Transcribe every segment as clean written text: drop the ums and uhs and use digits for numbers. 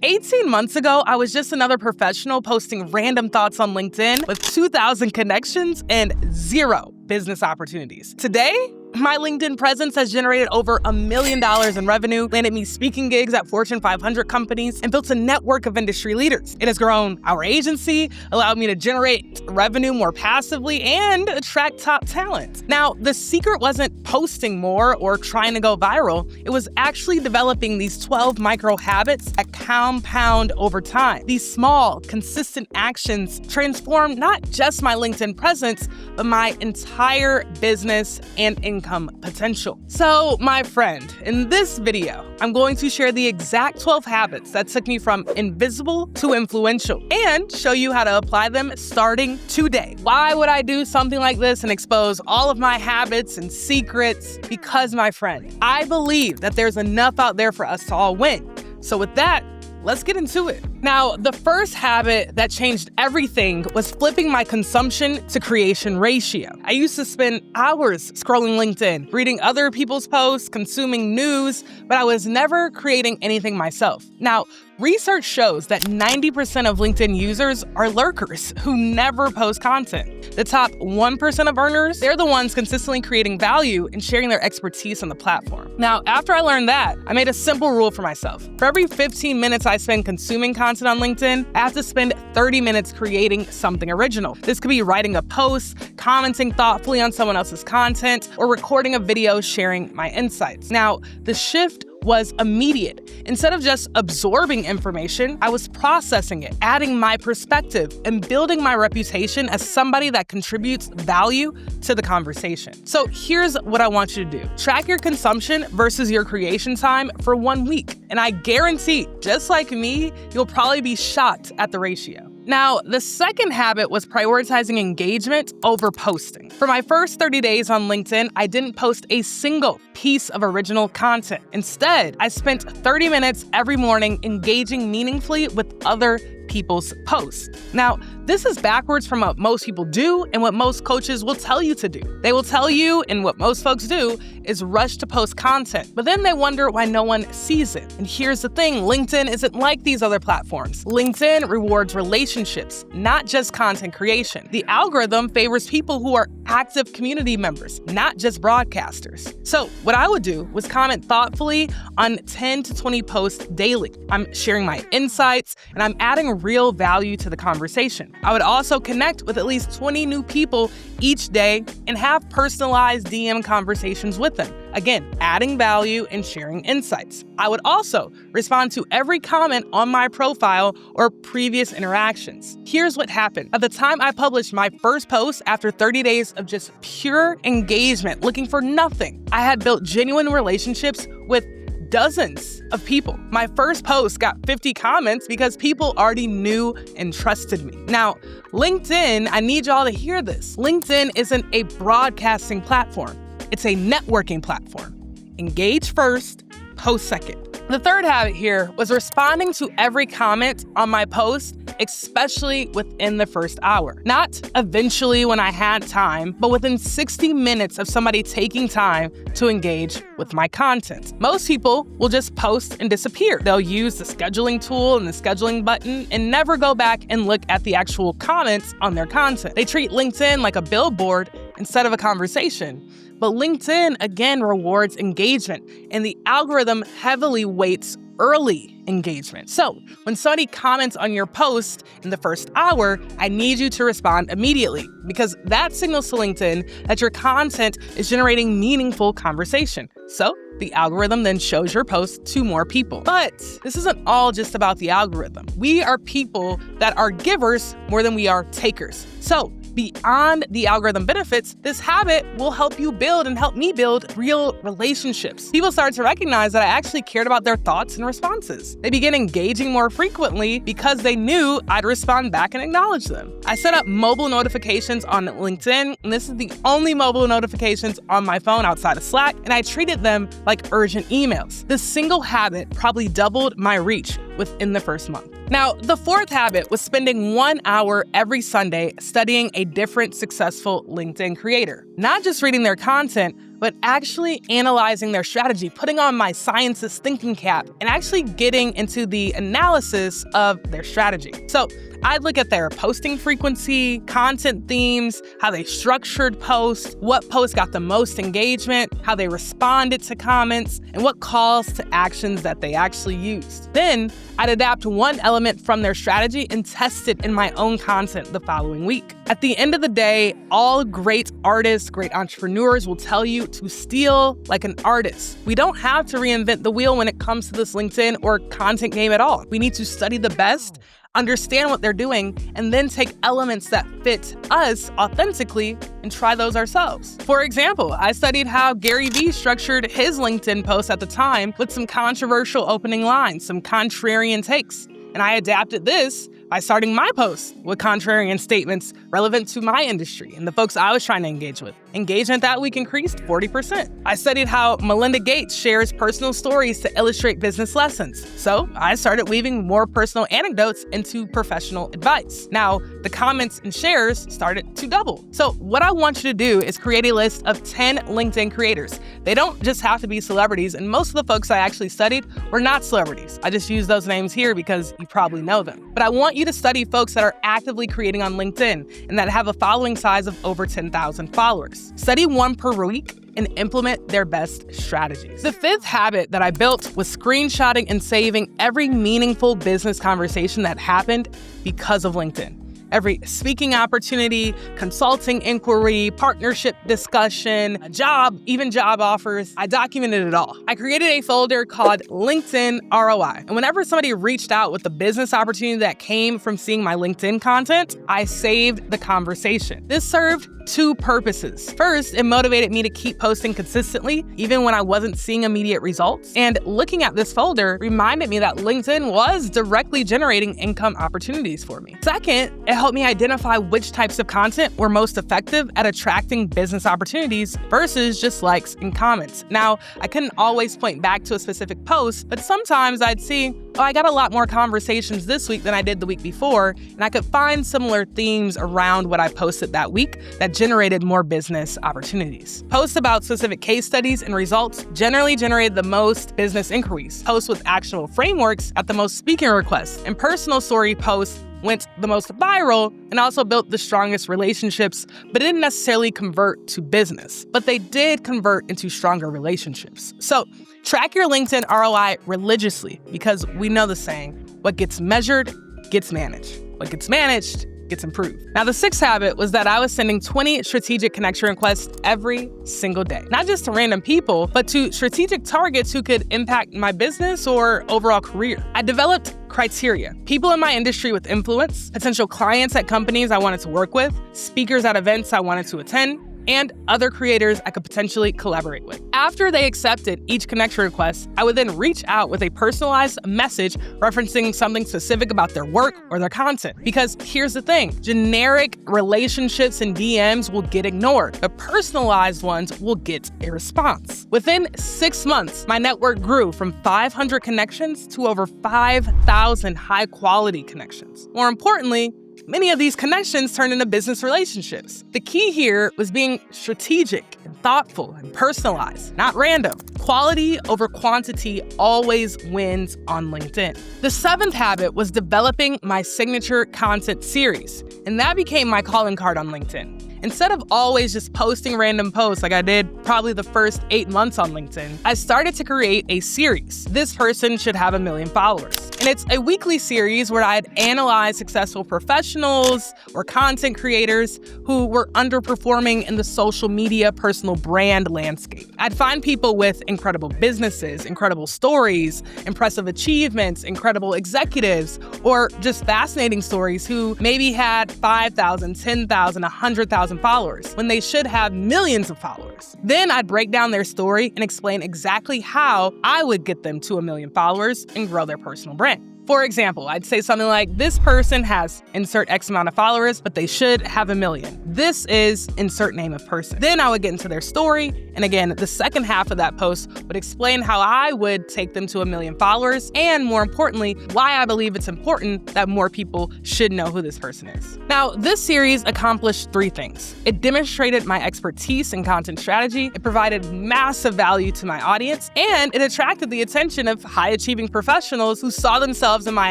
18 months ago, I was just another professional posting random thoughts on LinkedIn with 2,000 connections and 0 business opportunities. Today, my LinkedIn presence has generated over $1 million in revenue, landed me speaking gigs at Fortune 500 companies, and built a network of industry leaders. It has grown our agency, allowed me to generate revenue more passively, and attract top talent. Now, the secret wasn't posting more or trying to go viral. It was actually developing these 12 micro habits that compound over time. These small, consistent actions transform not just my LinkedIn presence, but my entire business and income potential. So, my friend, in this video, I'm going to share the exact 12 habits that took me from invisible to influential and show you how to apply them starting today. Why would I do something like this and expose all of my habits and secrets? Because, my friend, I believe that there's enough out there for us to all win. So with that, let's get into it. Now, the first habit that changed everything was flipping my consumption to creation ratio. I used to spend hours scrolling LinkedIn, reading other people's posts, consuming news, but I was never creating anything myself. Now, research shows that 90% of LinkedIn users are lurkers who never post content. The top 1% of earners, they're the ones consistently creating value and sharing their expertise on the platform. Now, after I learned that, I made a simple rule for myself. For every 15 minutes I spend consuming content on LinkedIn, I have to spend 30 minutes creating something original. This could be writing a post, commenting thoughtfully on someone else's content, or recording a video sharing my insights. Now, the shift was immediate. Instead of just absorbing information, I was processing it, adding my perspective, and building my reputation as somebody that contributes value to the conversation. So here's what I want you to do. Track your consumption versus your creation time for 1 week. And I guarantee, just like me, you'll probably be shocked at the ratio. Now, the second habit was prioritizing engagement over posting. For my first 30 days on LinkedIn, I didn't post a single piece of original content. Instead, I spent 30 minutes every morning engaging meaningfully with other people's posts. Now, this is backwards from what most people do and what most coaches will tell you to do. They will tell you, and what most folks do, is rush to post content, but then they wonder why no one sees it. And here's the thing, LinkedIn isn't like these other platforms. LinkedIn rewards relationships, not just content creation. The algorithm favors people who are active community members, not just broadcasters. So what I would do was comment thoughtfully on 10 to 20 posts daily. I'm sharing my insights, and I'm adding real value to the conversation. I would also connect with at least 20 new people each day and have personalized DM conversations with them. Again, adding value and sharing insights. I would also respond to every comment on my profile or previous interactions. Here's what happened. At the time I published my first post after 30 days of just pure engagement, looking for nothing, I had built genuine relationships with dozens of people. My first post got 50 comments because people already knew and trusted me. Now, LinkedIn, I need y'all to hear this. LinkedIn isn't a broadcasting platform. It's a networking platform. Engage first, post second. The third habit here was responding to every comment on my post, especially within the first hour. Not eventually when I had time, but within 60 minutes of somebody taking time to engage with my content. Most people will just post and disappear. They'll use the scheduling tool and the scheduling button and never go back and look at the actual comments on their content. They treat LinkedIn like a billboard instead of a conversation. But LinkedIn, again, rewards engagement, and the algorithm heavily weights early engagement. So when somebody comments on your post in the first hour, I need you to respond immediately, because that signals to LinkedIn that your content is generating meaningful conversation. So the algorithm then shows your post to more people. But this isn't all just about the algorithm. We are people that are givers more than we are takers. So beyond the algorithm benefits, this habit will help you build and help me build real relationships. People start to recognize that I actually cared about their thoughts and responses. They begin engaging more frequently because they knew I'd respond back and acknowledge them. I set up mobile notifications on LinkedIn, and this is the only mobile notifications on my phone outside of Slack, and I treated them like urgent emails. This single habit probably doubled my reach within the first month. Now, the fourth habit was spending 1 hour every Sunday studying a different successful LinkedIn creator. Not just reading their content, but actually analyzing their strategy, putting on my scientist thinking cap, and actually getting into the analysis of their strategy. So I'd look at their posting frequency, content themes, how they structured posts, what posts got the most engagement, how they responded to comments, and what calls to actions that they actually used. Then I'd adapt one element from their strategy and test it in my own content the following week. At the end of the day, all great artists, great entrepreneurs will tell you to steal like an artist. We don't have to reinvent the wheel when it comes to this LinkedIn or content game at all. We need to study the best, understand what they're doing, and then take elements that fit us authentically and try those ourselves. For example, I studied how Gary Vee structured his LinkedIn posts at the time with some controversial opening lines, some contrarian takes. And I adapted this by starting my posts with contrarian statements relevant to my industry and the folks I was trying to engage with. Engagement that week increased 40%. I studied how Melinda Gates shares personal stories to illustrate business lessons. So I started weaving more personal anecdotes into professional advice. Now, the comments and shares started to double. So what I want you to do is create a list of 10 LinkedIn creators. They don't just have to be celebrities, and most of the folks I actually studied were not celebrities. I just use those names here because you probably know them. But I want you to study folks that are actively creating on LinkedIn and that have a following size of over 10,000 followers. Study one per week and implement their best strategies. The fifth habit that I built was screenshotting and saving every meaningful business conversation that happened because of LinkedIn. Every speaking opportunity, consulting inquiry, partnership discussion, a job, even job offers, I documented it all. I created a folder called LinkedIn ROI. And whenever somebody reached out with a business opportunity that came from seeing my LinkedIn content, I saved the conversation. This served two purposes. First, it motivated me to keep posting consistently, even when I wasn't seeing immediate results. And looking at this folder reminded me that LinkedIn was directly generating income opportunities for me. Second, it helped me identify which types of content were most effective at attracting business opportunities versus just likes and comments. Now, I couldn't always point back to a specific post, but sometimes I'd see, I got a lot more conversations this week than I did the week before, and I could find similar themes around what I posted that week that generated more business opportunities. Posts about specific case studies and results generally generated the most business inquiries. Posts with actionable frameworks got the most speaking requests, and personal story posts went the most viral and also built the strongest relationships, but didn't necessarily convert to business. But they did convert into stronger relationships. So track your LinkedIn ROI religiously, because we know the saying, what gets measured gets managed. What gets managed gets improved. Now, the sixth habit was that I was sending 20 strategic connection requests every single day. Not just to random people, but to strategic targets who could impact my business or overall career. I developed criteria: people in my industry with influence, potential clients at companies I wanted to work with, speakers at events I wanted to attend, and other creators I could potentially collaborate with. After they accepted each connection request, I would then reach out with a personalized message referencing something specific about their work or their content. Because here's the thing, generic relationships and DMs will get ignored, but personalized ones will get a response. Within 6 months, my network grew from 500 connections to over 5,000 high-quality connections. More importantly, many of these connections turned into business relationships. The key here was being strategic and thoughtful and personalized, not random. Quality over quantity always wins on LinkedIn. The seventh habit was developing my signature content series, and that became my calling card on LinkedIn. Instead of always just posting random posts like I did probably the first 8 months on LinkedIn, I started to create a series. This person should have 1 million followers. And it's a weekly series where I'd analyze successful professionals or content creators who were underperforming in the social media personal brand landscape. I'd find people with incredible businesses, incredible stories, impressive achievements, incredible executives, or just fascinating stories who maybe had 5,000, 10,000, 100,000 followers when they should have millions of followers. Then I'd break down their story and explain exactly how I would get them to 1 million followers and grow their personal brand. For example, I'd say something like, this person has insert X amount of followers, but they should have 1 million. This is insert name of person. Then I would get into their story. And again, the second half of that post would explain how I would take them to 1 million followers. And more importantly, why I believe it's important that more people should know who this person is. Now, this series accomplished 3 things. It demonstrated my expertise in content strategy. It provided massive value to my audience. And it attracted the attention of high-achieving professionals who saw themselves in my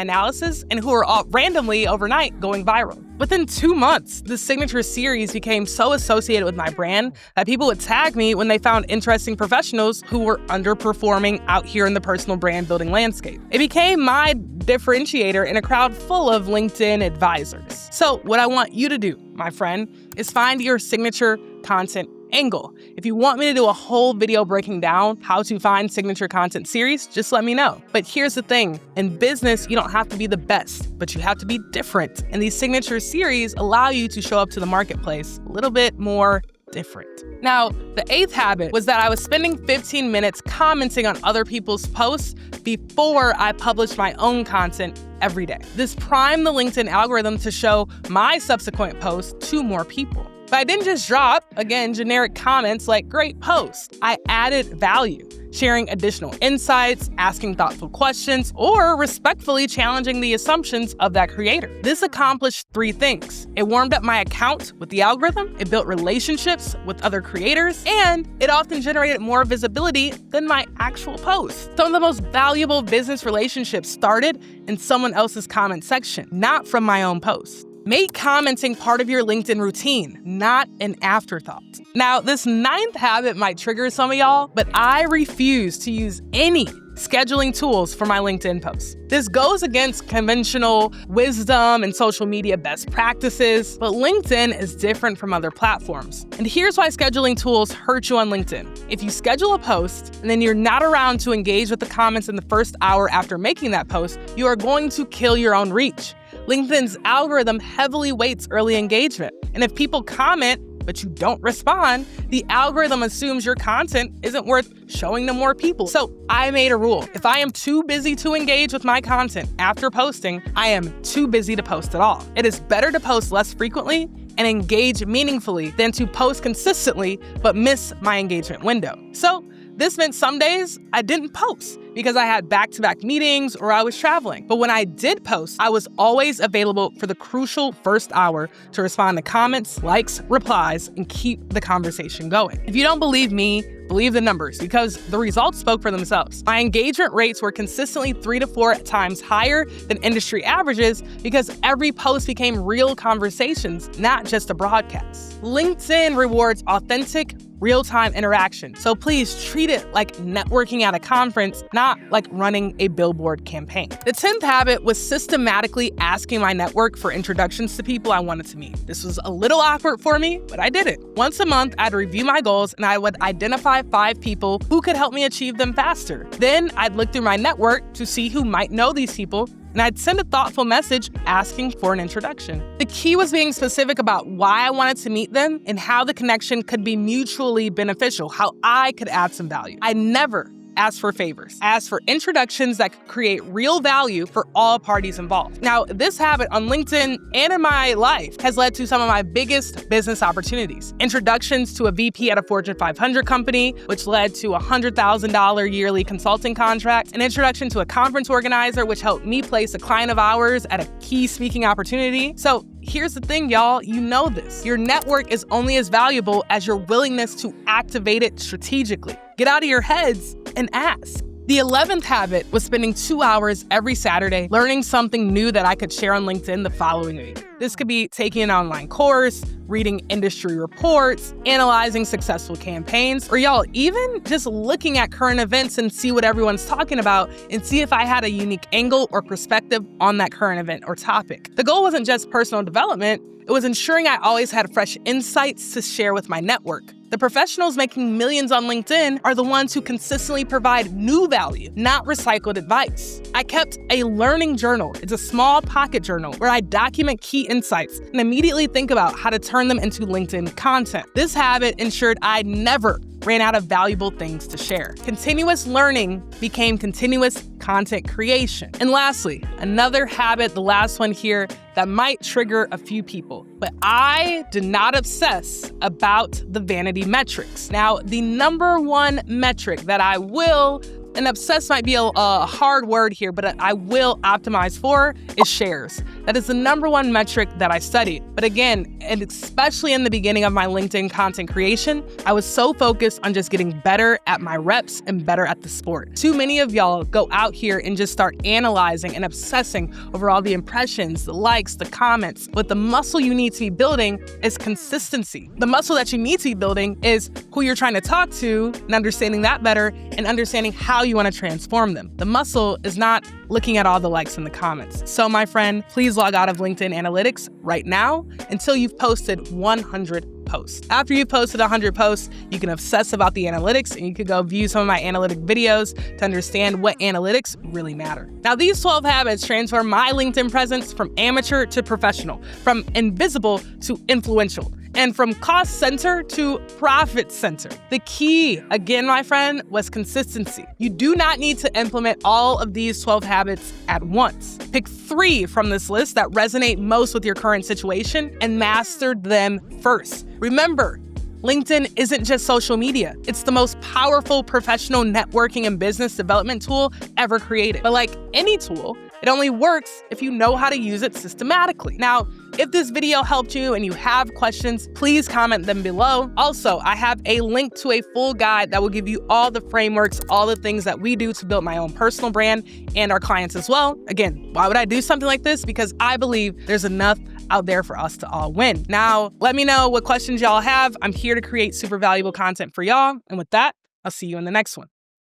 analysis and who are all randomly overnight going viral. Within 2 months, the signature series became so associated with my brand that people would tag me when they found interesting professionals who were underperforming out here in the personal brand building landscape. It became my differentiator in a crowd full of LinkedIn advisors. So what I want you to do, my friend, is find your signature content angle. If you want me to do a whole video breaking down how to find signature content series, just let me know. But here's the thing, in business, you don't have to be the best, but you have to be different. And these signature series allow you to show up to the marketplace a little bit more different. Now, the 8th habit was that I was spending 15 minutes commenting on other people's posts before I published my own content every day. This primed the LinkedIn algorithm to show my subsequent posts to more people. But I didn't just drop, again, generic comments like great post. I added value, sharing additional insights, asking thoughtful questions, or respectfully challenging the assumptions of that creator. This accomplished 3 things. It warmed up my account with the algorithm, it built relationships with other creators, and it often generated more visibility than my actual posts. Some of the most valuable business relationships started in someone else's comment section, not from my own post. Make commenting part of your LinkedIn routine, not an afterthought. Now, this 9th habit might trigger some of y'all, but I refuse to use any scheduling tools for my LinkedIn posts. This goes against conventional wisdom and social media best practices, but LinkedIn is different from other platforms. And here's why scheduling tools hurt you on LinkedIn. If you schedule a post and then you're not around to engage with the comments in the first hour after making that post, you are going to kill your own reach. LinkedIn's algorithm heavily weights early engagement. And if people comment, but you don't respond, the algorithm assumes your content isn't worth showing to more people. So I made a rule. If I am too busy to engage with my content after posting, I am too busy to post at all. It is better to post less frequently and engage meaningfully than to post consistently but miss my engagement window. So this meant some days I didn't post because I had back-to-back meetings or I was traveling. But when I did post, I was always available for the crucial first hour to respond to comments, likes, replies, and keep the conversation going. If you don't believe me, believe the numbers because the results spoke for themselves. My engagement rates were consistently 3 to 4 times higher than industry averages because every post became real conversations, not just a broadcast. LinkedIn rewards authentic, real-time interaction. So please treat it like networking at a conference, not like running a billboard campaign. The 10th habit was systematically asking my network for introductions to people I wanted to meet. This was a little awkward for me, but I did it. Once a month, I'd review my goals and I would identify 5 people who could help me achieve them faster. Then I'd look through my network to see who might know these people, and I'd send a thoughtful message asking for an introduction. The key was being specific about why I wanted to meet them and how the connection could be mutually beneficial, how I could add some value. I never asked for favors. I asked for introductions that could create real value for all parties involved. Now, this habit on LinkedIn and in my life has led to some of my biggest business opportunities. Introductions to a VP at a Fortune 500 company, which led to a $100,000 yearly consulting contract. An introduction to a conference organizer, which helped me place a client of ours at a key speaking opportunity. So here's the thing, y'all. You know this. Your network is only as valuable as your willingness to activate it strategically. Get out of your heads and ask. The 11th habit was spending 2 hours every Saturday learning something new that I could share on LinkedIn the following week. This could be taking an online course, reading industry reports, analyzing successful campaigns, or y'all, even just looking at current events and see what everyone's talking about and see if I had a unique angle or perspective on that current event or topic. The goal wasn't just personal development, it was ensuring I always had fresh insights to share with my network. The professionals making millions on LinkedIn are the ones who consistently provide new value, not recycled advice. I kept a learning journal. It's a small pocket journal where I document key insights and immediately think about how to turn them into LinkedIn content. This habit ensured I never ran out of valuable things to share. Continuous learning became continuous content creation. And lastly, another habit, the last one here, that might trigger a few people, but I did not obsess about the vanity metrics. Now, the number one metric that I will, and obsess might be a hard word here, but I will optimize for is shares. That is the number one metric that I studied. But again, and especially in the beginning of my LinkedIn content creation, I was so focused on just getting better at my reps and better at the sport. Too many of y'all go out here and just start analyzing and obsessing over all the impressions, the likes, the comments. But the muscle you need to be building is consistency. The muscle that you need to be building is who you're trying to talk to and understanding that better and understanding how you want to transform them. The muscle is not looking at all the likes in the comments. So my friend, please log out of LinkedIn Analytics right now until you've posted 100 posts. After you've posted 100 posts, you can obsess about the analytics and you can go view some of my analytic videos to understand what analytics really matter. Now, these 12 habits transform my LinkedIn presence from amateur to professional, from invisible to influential, and from cost center to profit center. The key, again, my friend, was consistency. You do not need to implement all of these 12 habits at once. Pick 3 from this list that resonate most with your current situation and master them first. Remember, LinkedIn isn't just social media. It's the most powerful professional networking and business development tool ever created. But like any tool, it only works if you know how to use it systematically. Now, if this video helped you and you have questions, please comment them below. Also, I have a link to a full guide that will give you all the frameworks, all the things that we do to build my own personal brand and our clients as well. Again, why would I do something like this? Because I believe there's enough out there for us to all win. Now, let me know what questions y'all have. I'm here to create super valuable content for y'all. And with that, I'll see you in the next one.